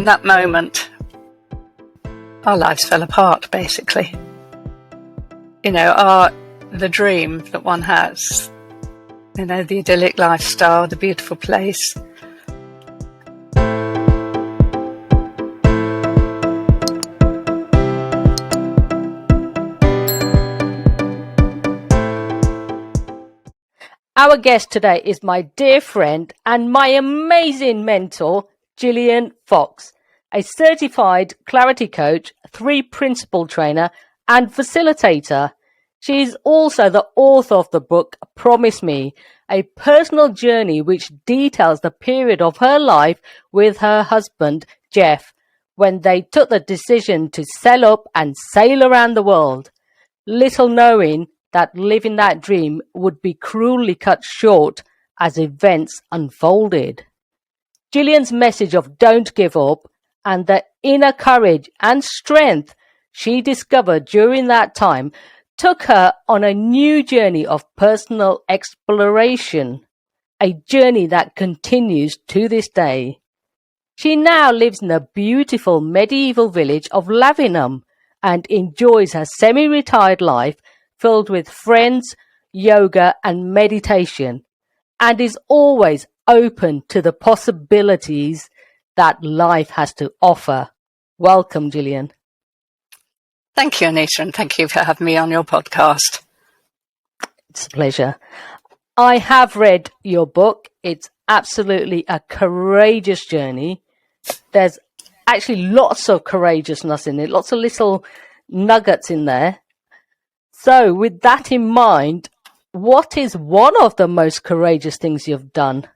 that moment, our lives fell apart, basically. The dream that one has, the idyllic lifestyle, the beautiful place. Our guest today is my dear friend and my amazing mentor, Jillian Fox, a certified clarity coach, 3 principal trainer and facilitator. She is also the author of the book Promise Me, a personal journey which details the period of her life with her husband, Jeff, when they took the decision to sell up and sail around the world, little knowing that living that dream would be cruelly cut short as events unfolded. Gillian's message of don't give up and the inner courage and strength she discovered during that time took her on a new journey of personal exploration, a journey that continues to this day. She now lives in the beautiful medieval village of Lavinham and enjoys her semi-retired life filled with friends, yoga and meditation, and is always open to the possibilities that life has to offer. Welcome, Gillian. Thank you, Anita, and thank you for having me on your podcast. It's a pleasure. I have read your book. It's absolutely a courageous journey. There's actually lots of courageousness in it, lots of little nuggets in there. So with that in mind, what is one of the most courageous things you've done?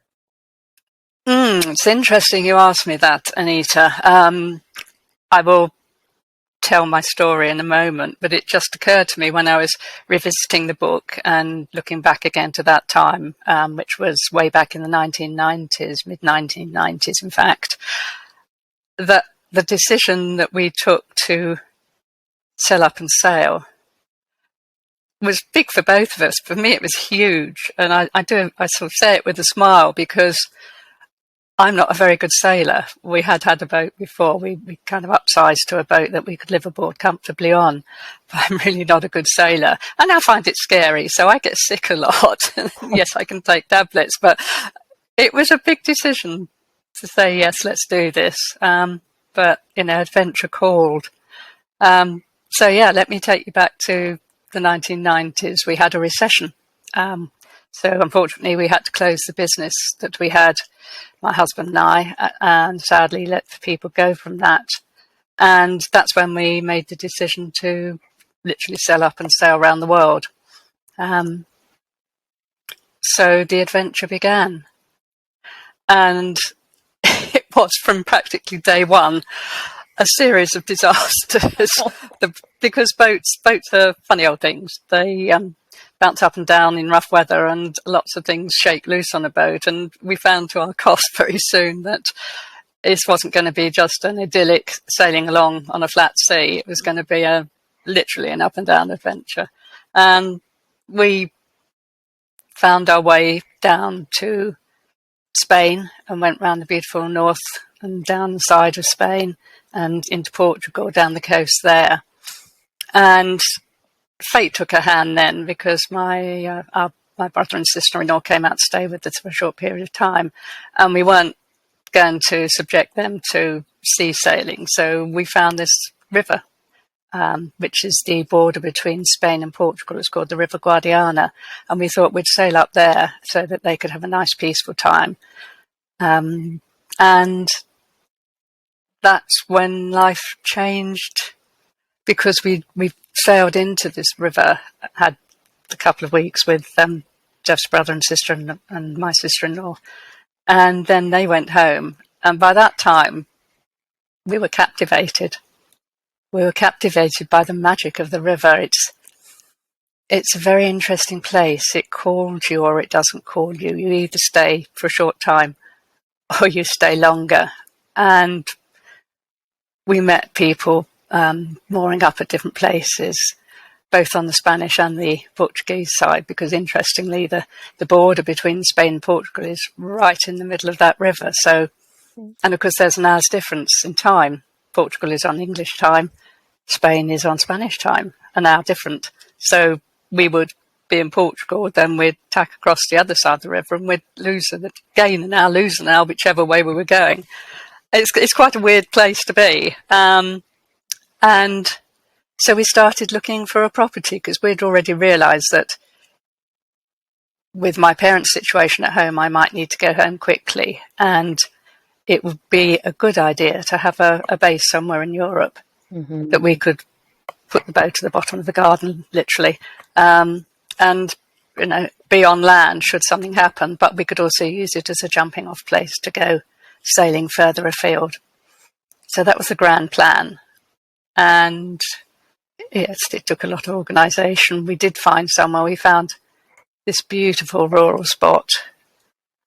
It's interesting you asked me that, Anita. I will tell my story in a moment, but it just occurred to me when I was revisiting the book and looking back again to that time, which was way back in the 1990s, mid-1990s, in fact, that the decision that we took to sell up and sail was big for both of us. For me, it was huge. And I sort of say it with a smile because I'm not a very good sailor. We had a boat before. We kind of upsized to a boat that we could live aboard comfortably on. But I'm really not a good sailor. And I find it scary. So I get sick a lot. Yes, I can take tablets, but it was a big decision to say, yes, let's do this. But, adventure called. So yeah, let me take you back to the 1990s. We had a recession. So unfortunately, we had to close the business that we had, my husband and I, and sadly let people go from that. And that's when we made the decision to literally sell up and sail around the world. So the adventure began. And it was from practically day one a series of disasters because boats are funny old things. They bounce up and down in rough weather and lots of things shake loose on a boat. And we found to our cost very soon that this wasn't going to be just an idyllic sailing along on a flat sea. It was going to be literally an up and down adventure. And we found our way down to Spain and went round the beautiful north and down the side of Spain and into Portugal, down the coast there. And fate took a hand then because my brother and sister-in-law came out to stay with us for a short period of time, and we weren't going to subject them to sea sailing. So we found this river, which is the border between Spain and Portugal. It's called the River Guadiana, and we thought we'd sail up there so that they could have a nice peaceful time. And that's when life changed, because we sailed into this river, had a couple of weeks with Jeff's brother and sister and my sister-in-law, and then they went home. And by that time, we were captivated. We were captivated by the magic of the river. It's a very interesting place. It calls you or it doesn't call you. You either stay for a short time or you stay longer. And we met people mooring up at different places, both on the Spanish and the Portuguese side, because interestingly, the border between Spain and Portugal is right in the middle of that river. So And of course, there's an hour's difference in time. Portugal is on English time, Spain is on Spanish time, an hour different. So we would be in Portugal, then we'd tack across the other side of the river, and we'd gain an hour, lose an hour, whichever way we were going. It's quite a weird place to be. And so we started looking for a property because we'd already realised that with my parents' situation at home, I might need to go home quickly, and it would be a good idea to have a base somewhere in Europe that we could put the boat at the bottom of the garden, literally, and be on land should something happen, but we could also use it as a jumping off place to go sailing further afield. So that was the grand plan. And yes, it took a lot of organisation. We did find somewhere. We found this beautiful rural spot,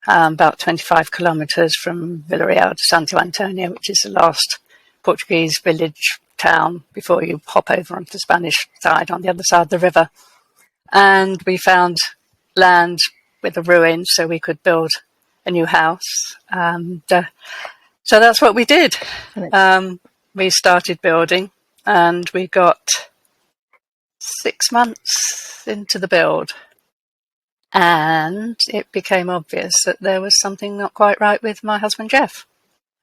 about 25 kilometres from Villarreal de Santo Antonio, which is the last Portuguese village town before you hop over onto the Spanish side on the other side of the river. And we found land with a ruin so we could build a new house. And so that's what we did. We started building, and we got 6 months into the build, and it became obvious that there was something not quite right with my husband Jeff.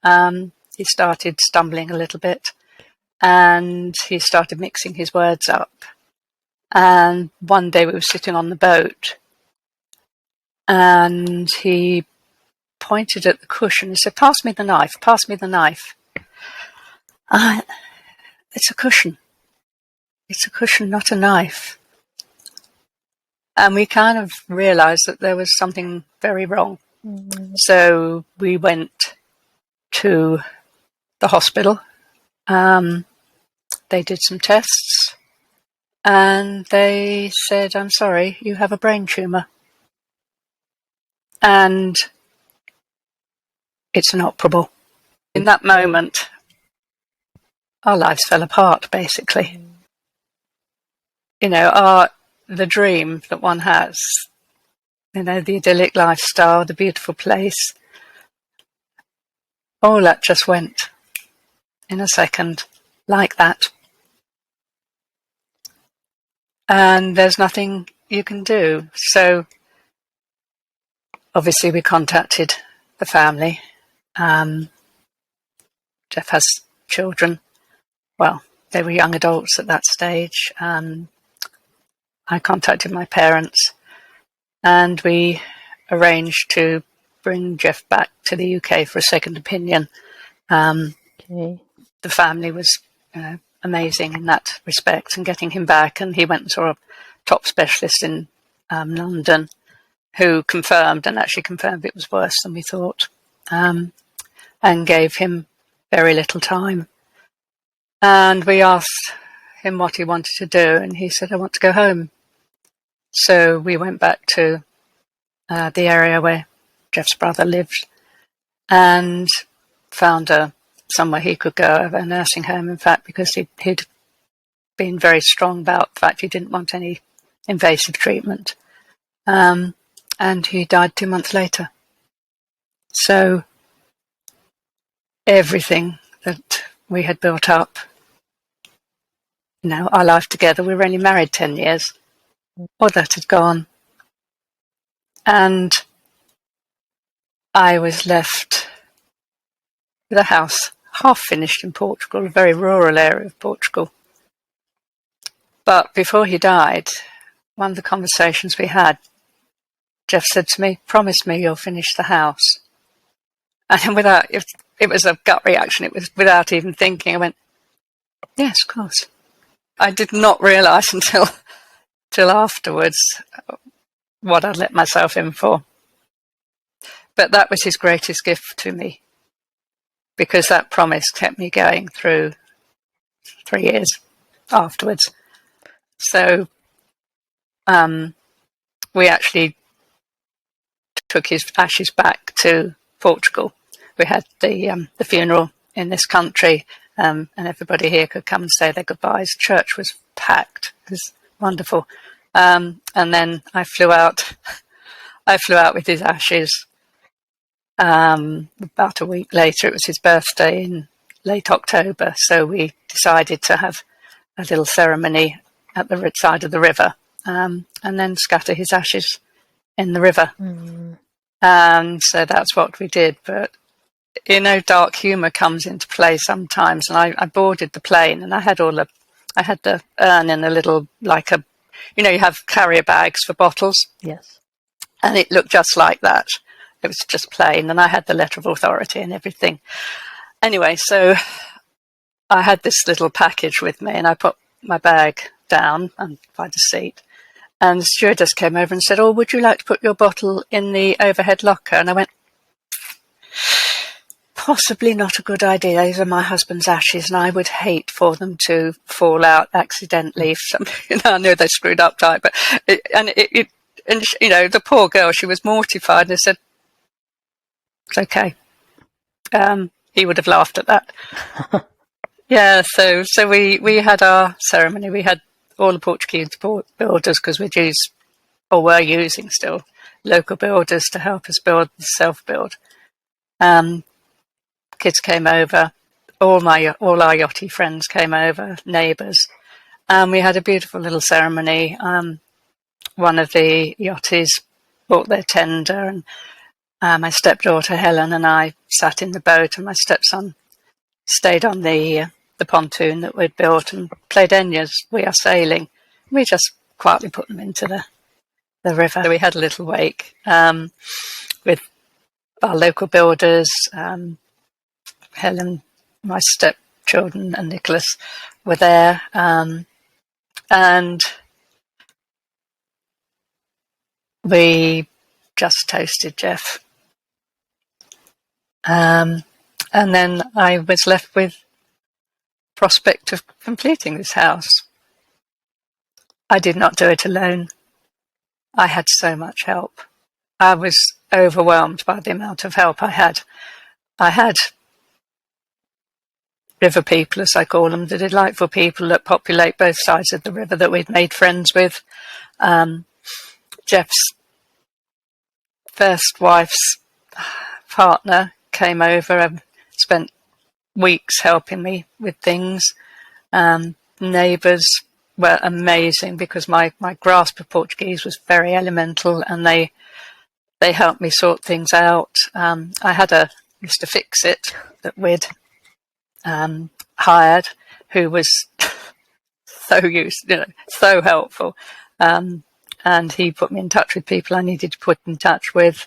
He started stumbling a little bit, and he started mixing his words up. And one day we were sitting on the boat, and he pointed at the cushion and said, "Pass me the knife, pass me the knife." It's a cushion. It's a cushion, not a knife. And we kind of realised that there was something very wrong. So we went to the hospital. They did some tests, and they said, "I'm sorry, you have a brain tumour. And it's inoperable." In that moment, our lives fell apart, basically. The dream that one has, the idyllic lifestyle, the beautiful place, all that just went in a second, like that. And there's nothing you can do. So obviously we contacted the family. Jeff has children. Well, they were young adults at that stage. I contacted my parents, and we arranged to bring Jeff back to the UK for a second opinion. The family was amazing in that respect, and getting him back, and he went and saw a top specialist in London who confirmed it was worse than we thought, and gave him very little time. And we asked him what he wanted to do, and he said, "I want to go home." So we went back to the area where Jeff's brother lived, and found somewhere he could go, a nursing home, in fact, because he'd been very strong about the fact he didn't want any invasive treatment. And he died 2 months later. So everything that we had built up, our life together, we were only married 10 years, all that had gone. And I was left with a house half finished in Portugal, a very rural area of Portugal. But before he died, one of the conversations we had, Jeff said to me, "Promise me you'll finish the house." And it was a gut reaction. It was without even thinking. I went, "Yes, of course." I did not realise until afterwards what I'd let myself in for. But that was his greatest gift to me, because that promise kept me going through 3 years afterwards. So we actually took his ashes back to Portugal. We had the funeral in this country, and everybody here could come and say their goodbyes. Church was packed. It was wonderful. And then I flew out. I flew out with his ashes, About a week later, it was his birthday in late October, so we decided to have a little ceremony at the side of the river, and then scatter his ashes in the river. So that's what we did. But dark humour comes into play sometimes, and I boarded the plane, and I had the urn in a little, like a, you have carrier bags for bottles. Yes. And it looked just like that. It was just plain, and I had the letter of authority and everything. Anyway, so I had this little package with me, and I put my bag down and by the seat. And the stewardess came over and said, "Oh, would you like to put your bottle in the overhead locker?" And I went, "Possibly not a good idea. These are my husband's ashes, and I would hate for them to fall out accidentally." I know they screwed up tight, but the poor girl, she was mortified, and I said, "It's okay." He would have laughed at that. Yeah, so we had our ceremony. We had all the Portuguese builders, because were using still local builders to help us build the self-build. Kids came over, all our yachty friends came over, neighbours, and we had a beautiful little ceremony. One of the yachties brought their tender, and my stepdaughter Helen and I sat in the boat, and my stepson stayed on the pontoon that we'd built and played Enya's We Are Sailing. We just quietly put them into the river. So we had a little wake with our local builders. Helen, my stepchildren, and Nicholas were there, and we just toasted Jeff. And then I was left with prospect of completing this house. I did not do it alone. I had so much help. I was overwhelmed by the amount of help I had. I had river people, as I call them, the delightful people that populate both sides of the river that we'd made friends with. Jeff's first wife's partner came over and spent weeks helping me with things. Neighbours were amazing, because my grasp of Portuguese was very elemental, and they helped me sort things out. I had a Mr. Fix-It that we'd hired, who was so helpful. And he put me in touch with people I needed to put in touch with.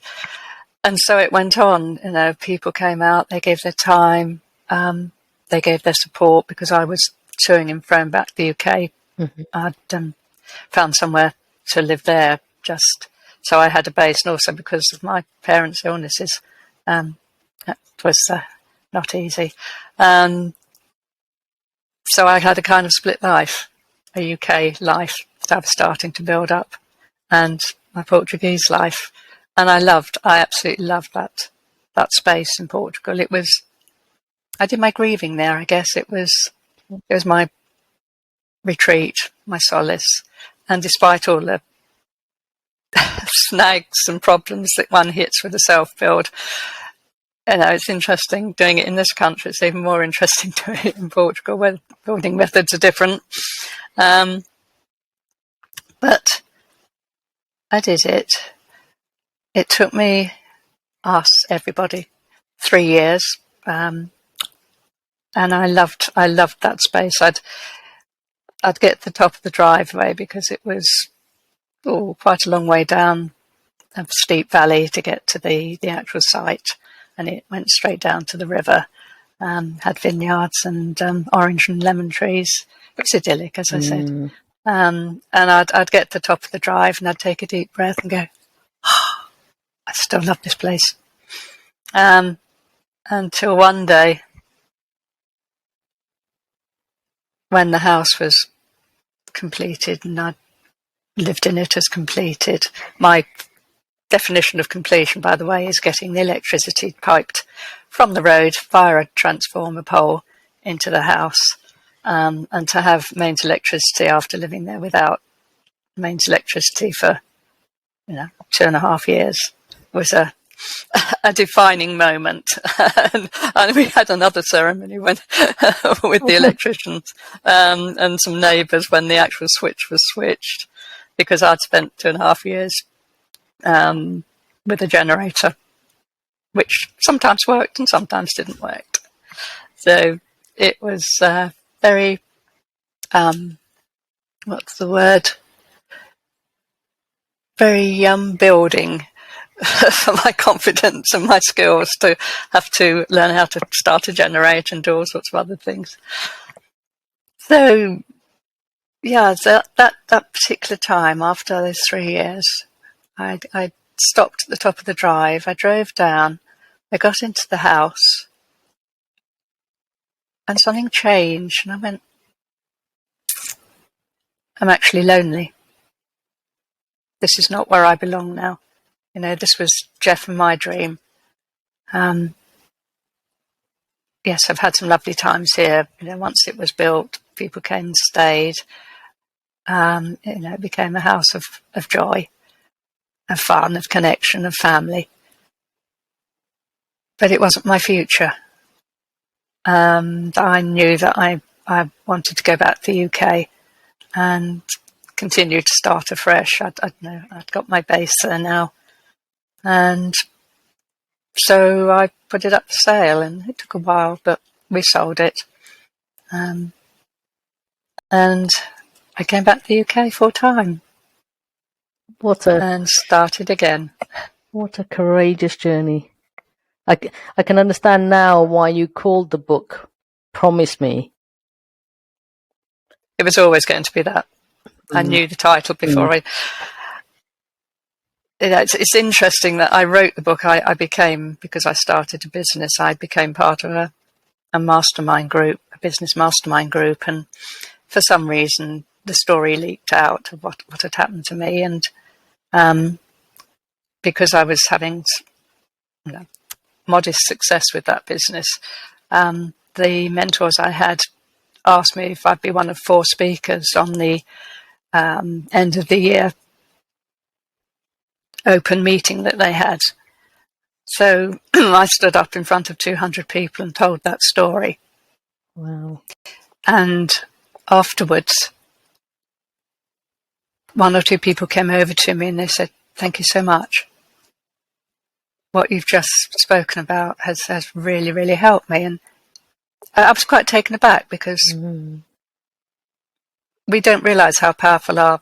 And so it went on. People came out, they gave their time, they gave their support, because I was touring and frown back to the UK. Mm-hmm. I'd found somewhere to live there, just so I had a base, and also because of my parents' illnesses. It was not easy. So I had a kind of split life, a UK life that I was starting to build up, and my Portuguese life. And I absolutely loved that space in Portugal. I did my grieving there, I guess. It was my retreat, my solace. And despite all the snags and problems that one hits with a self-build, it's interesting doing it in this country. It's even more interesting doing it in Portugal, where building methods are different. But I did it. It took me, everybody, 3 years. And I loved that space. I'd get to the top of the driveway, because it was quite a long way down a steep valley to get to the actual site, and it went straight down to the river. Had vineyards and orange and lemon trees. It was idyllic, as I said. And I'd get to the top of the drive, and I'd take a deep breath and go, "Oh, I still love this place." Until one day, when the house was completed and I lived in it as completed. My definition of completion, by the way, is getting the electricity piped from the road via a transformer pole into the house, and to have mains electricity after living there without mains electricity for 2.5 years was a a defining moment. And we had another ceremony when with the electricians and some neighbours when the actual switch was switched, because I'd spent 2.5 years with a generator, which sometimes worked and sometimes didn't work. So it was very, what's the word? Very building for my confidence and my skills to have to learn how to start a generator and do all sorts of other things. So, yeah, that particular time after those 3 years, I stopped at the top of the drive. I drove down. I got into the house, and something changed. And I went, I'm actually lonely. This is not where I belong now. You know, this was Jeff and my dream. Yes, I've had some lovely times here. You know, once it was built, people came and stayed. You know, it became a house of joy, of fun, of connection, of family. But it wasn't my future. I knew that I wanted to go back to the UK and continue to start afresh. I'd got my base there now. And so I put it up for sale, and it took a while, but we sold it. And I came back to the UK full time. And started again. What a courageous journey. I can understand now why you called the book Promise Me. It was always going to be that. I knew the title before it's interesting that I wrote the book. I became, because I started a business, I became part of a mastermind group, a business mastermind group, and for some reason the story leaked out of what had happened to me, and because I was having modest success with that business, the mentors I had asked me if I'd be one of 4 speakers on the end of the year open meeting that they had. So I stood up in front of 200 people and told that story. Wow. And afterwards, 1 or 2 people came over to me and they said, "Thank you so much. What you've just spoken about has really, really helped me." And I was quite taken aback, because we don't realise how powerful our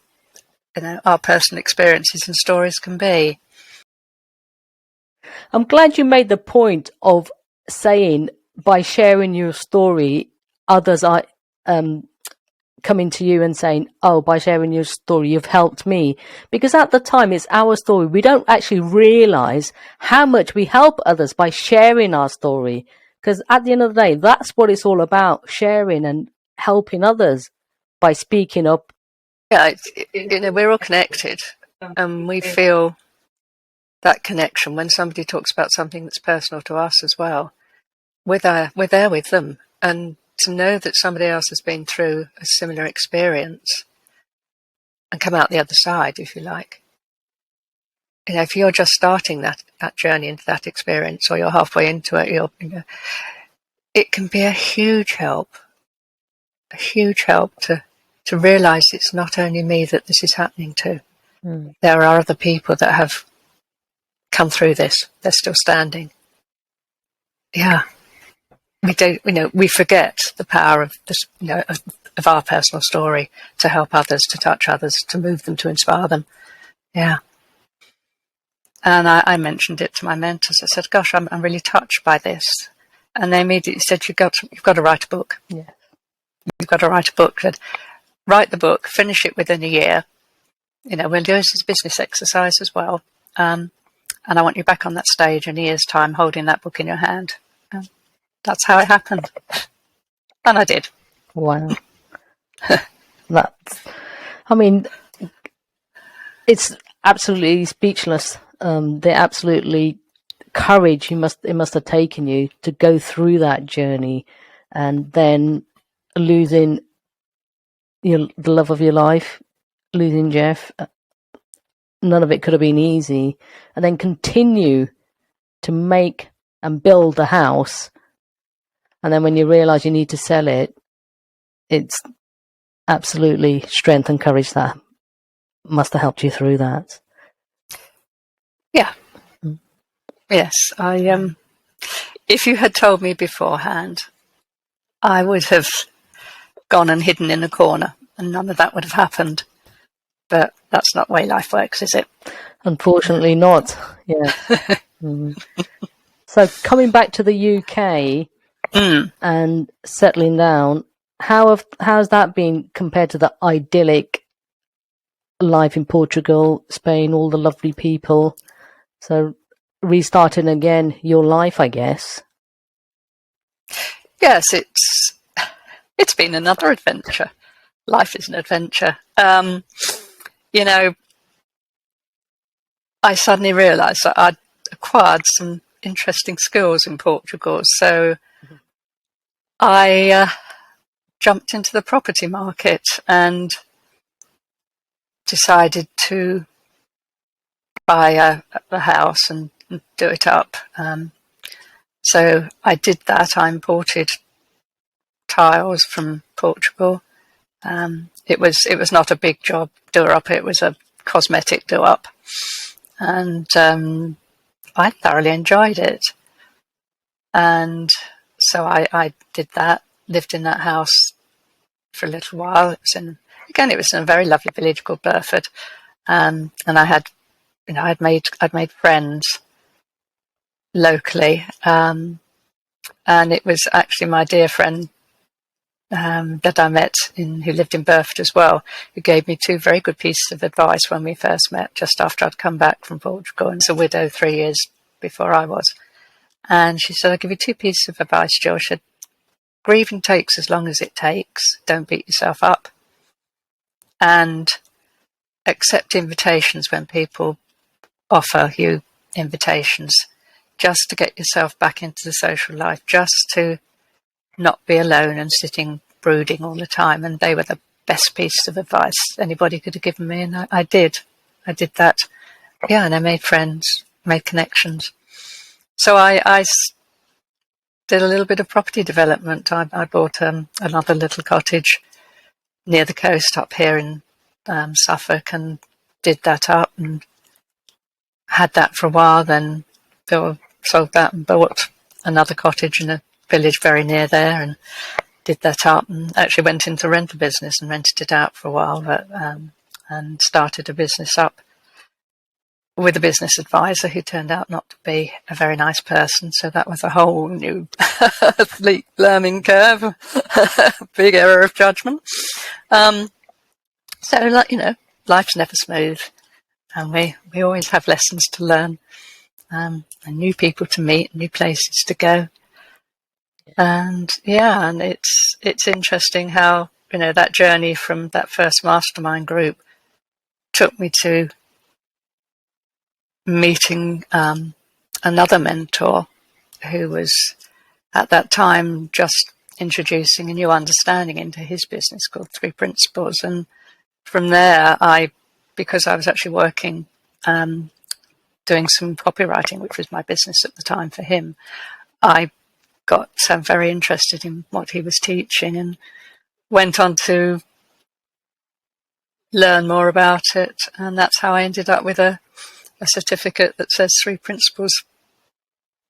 personal experiences and stories can be. I'm glad you made the point of saying by sharing your story, others are coming to you and saying, "Oh, by sharing your story, you've helped me." Because at the time, it's our story. We don't actually realise how much we help others by sharing our story. Because at the end of the day, that's what it's all about, sharing and helping others by speaking up. Yeah, we're all connected, and we feel that connection when somebody talks about something that's personal to us as well. We're there with them, and to know that somebody else has been through a similar experience and come out the other side, if you like. You know, if you're just starting that journey into that experience, or you're halfway into it, it can be a huge help to realise it's not only me that this is happening to. There are other people that have come through this. They're still standing. Yeah. We forget the power of this, of our personal story to help others, to touch others, to move them, to inspire them. Yeah. And I mentioned it to my mentors. I said, "Gosh, I'm really touched by this." And they immediately said, "You've got to write a book. Yeah. You've got to write a book. Write the book, finish it within a year. We'll do this as a business exercise as well. And I want you back on that stage in a year's time, holding that book in your hand." That's how it happened. And I did. Wow. It's absolutely speechless. The absolutely courage it must have taken you to go through that journey, and then losing the love of your life, losing Jeff. None of it could have been easy, and then continue to make and build a house, and then when you realise you need to sell it, it's absolutely strength and courage that must have helped you through that. Yeah. Yes, if you had told me beforehand, I would have gone and hidden in a corner, and none of that would have happened. But that's not the way life works, is it? Unfortunately not. Yeah. So coming back to the UK and settling down, how's that been compared to the idyllic life in Portugal, Spain, all the lovely people? So restarting again your life, I guess. Yes, it's been another adventure. Life is an adventure. You know, I suddenly realised that I'd acquired some interesting skills in Portugal, so I jumped into the property market and decided to buy a house and do it up. So I did that. I imported tiles from Portugal. It was not a big job do up. It was a cosmetic do up, and I thoroughly enjoyed it. And so I did that. Lived in that house for a little while. It was in a very lovely village called Burford, and I had, I'd made friends locally, and it was actually my dear friend that I met who lived in Burford as well, who gave me 2 very good pieces of advice when we first met, just after I'd come back from Portugal and was a widow 3 years before I was. And she said, I'll give you 2 pieces of advice, Jill. She said, grieving takes as long as it takes. Don't beat yourself up. And accept invitations when people offer you invitations, just to get yourself back into the social life, just to not be alone and sitting brooding all the time. And they were the best piece of advice anybody could have given me, and I did that. Yeah, and I made friends, made connections. So I did a little bit of property development. I bought another little cottage near the coast up here in Suffolk, and did that up and had that for a while, then sold that and bought another cottage in a village very near there and did that up, and actually went into rental business and rented it out for a while, and started a business up with a business advisor who turned out not to be a very nice person. So that was a whole new learning curve, big error of judgment. So, life's never smooth, and we always have lessons to learn, and new people to meet, new places to go. And it's interesting how, that journey from that first mastermind group took me to meeting another mentor who was at that time just introducing a new understanding into his business called 3 Principles. And from there, because I was actually working, doing some copywriting, which was my business at the time for him, I got very interested in what he was teaching and went on to learn more about it. And that's how I ended up with a certificate that says 3 Principles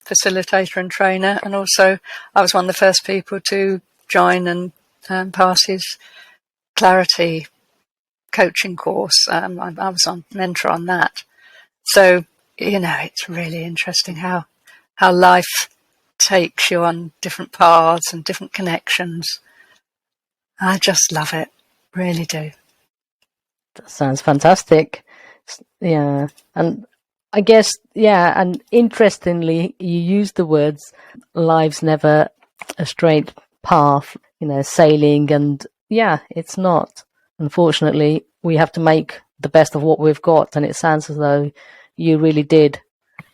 Facilitator and Trainer. And also I was one of the first people to join and pass his Clarity coaching course. I was on mentor on that. So, it's really interesting how life takes you on different paths and different connections. I just love it, really do. That sounds fantastic. Yeah, and I guess, and interestingly, you used the words "life's never a straight path," sailing, and it's not. Unfortunately, we have to make the best of what we've got, and it sounds as though you really did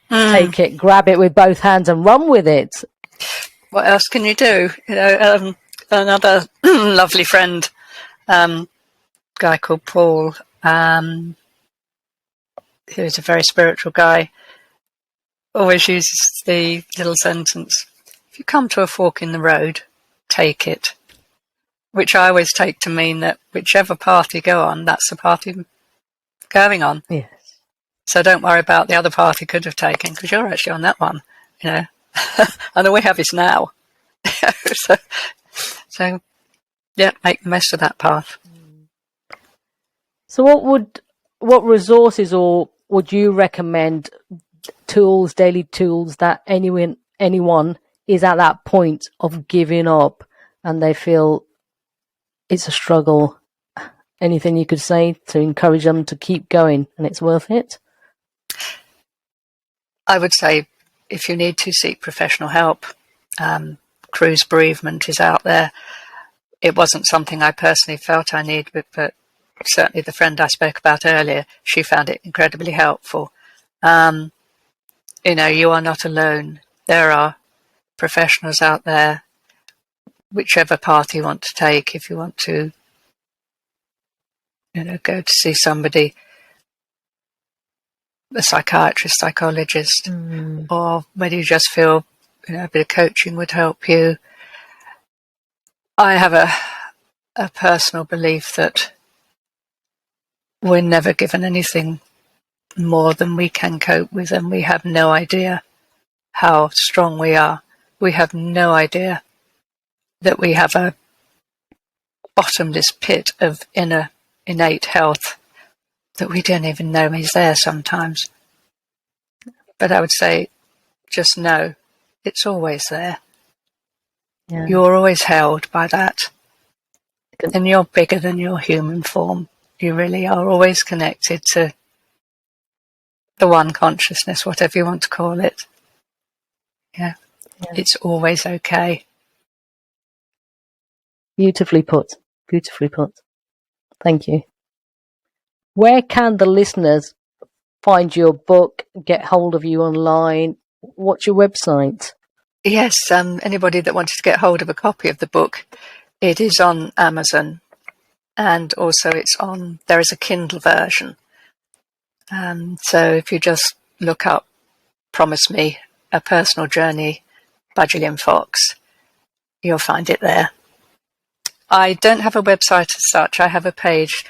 take it, grab it with both hands and run with it. What else can you do? Another lovely friend, guy called Paul, who is a very spiritual guy, always uses the little sentence, if you come to a fork in the road, take it. Which I always take to mean that whichever path you go on, that's the path you're going on. Yes. So don't worry about the other path you could have taken, because you're actually on that one, you know. And all we have is now. so, yeah, make the most of that path. So what resources or would you recommend, tools, daily tools, that anyone is at that point of giving up and they feel it's a struggle? Anything you could say to encourage them to keep going and it's worth it? I would say if you need to, seek professional help. Cruise bereavement is out there. It wasn't something I personally felt I needed, but certainly the friend I spoke about earlier, she found it incredibly helpful. You know, you are not alone. There are professionals out there, whichever path you want to take. If you want to, you know, go to see somebody, a psychiatrist, psychologist, or whether you just feel, you know, a bit of coaching would help you. I have a personal belief that we're never given anything more than we can cope with, and we have no idea how strong we are. We have no idea that we have a bottomless pit of innate health that we don't even know is there sometimes. But I would say, just know it's always there. Yeah. You're always held by that. And you're bigger than your human form. You really are always connected to the one consciousness, whatever you want to call it. Yeah. It's always okay. Beautifully put. Beautifully put. Thank you. Where can the listeners find your book, get hold of you online? What's your website? Yes, anybody that wanted to get hold of a copy of the book, it is on Amazon, and also there is a Kindle version. So if you just look up Promise Me, A Personal Journey by Jillian Fox, you'll find it there. I don't have a website as such. I have a page,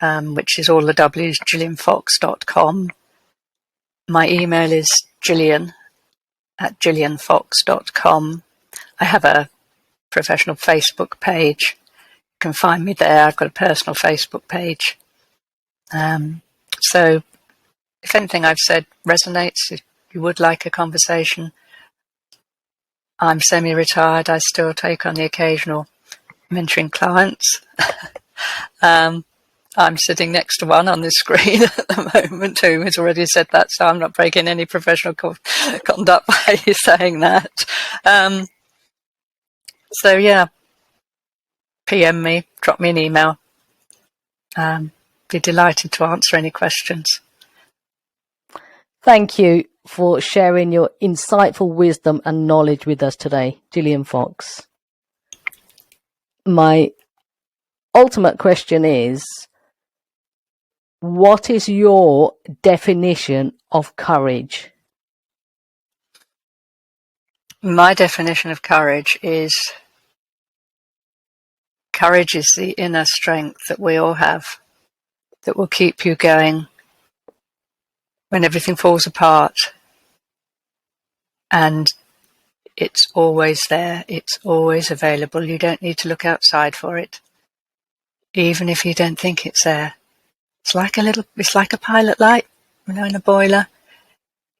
which is all the W's, jillianfox.com. My email is Gillian@jillianfox.com. I have a professional Facebook page. You can find me there. I've got a personal Facebook page. So if anything I've said resonates, if you would like a conversation, I'm semi-retired. I still take on the occasional mentoring clients. I'm sitting next to one on the screen at the moment who has already said that, so I'm not breaking any professional conduct by saying that. So yeah, PM me, drop me an email. Be delighted to answer any questions. Thank you for sharing your insightful wisdom and knowledge with us today, Jillian Fox. My ultimate question is, what is your definition of courage? My definition of courage is the inner strength that we all have that will keep you going when everything falls apart. And it's always there. It's always available. You don't need to look outside for it, even if you don't think it's there. It's like a pilot light, you know, in a boiler.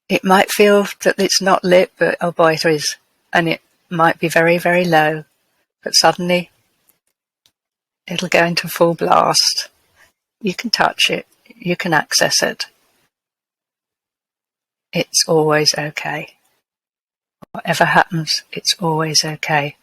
It might feel that it's not lit, but oh boy, it is. And it might be very, very low, but suddenly it'll go into full blast. You can touch it. You can access it. It's always okay. Whatever happens, it's always okay.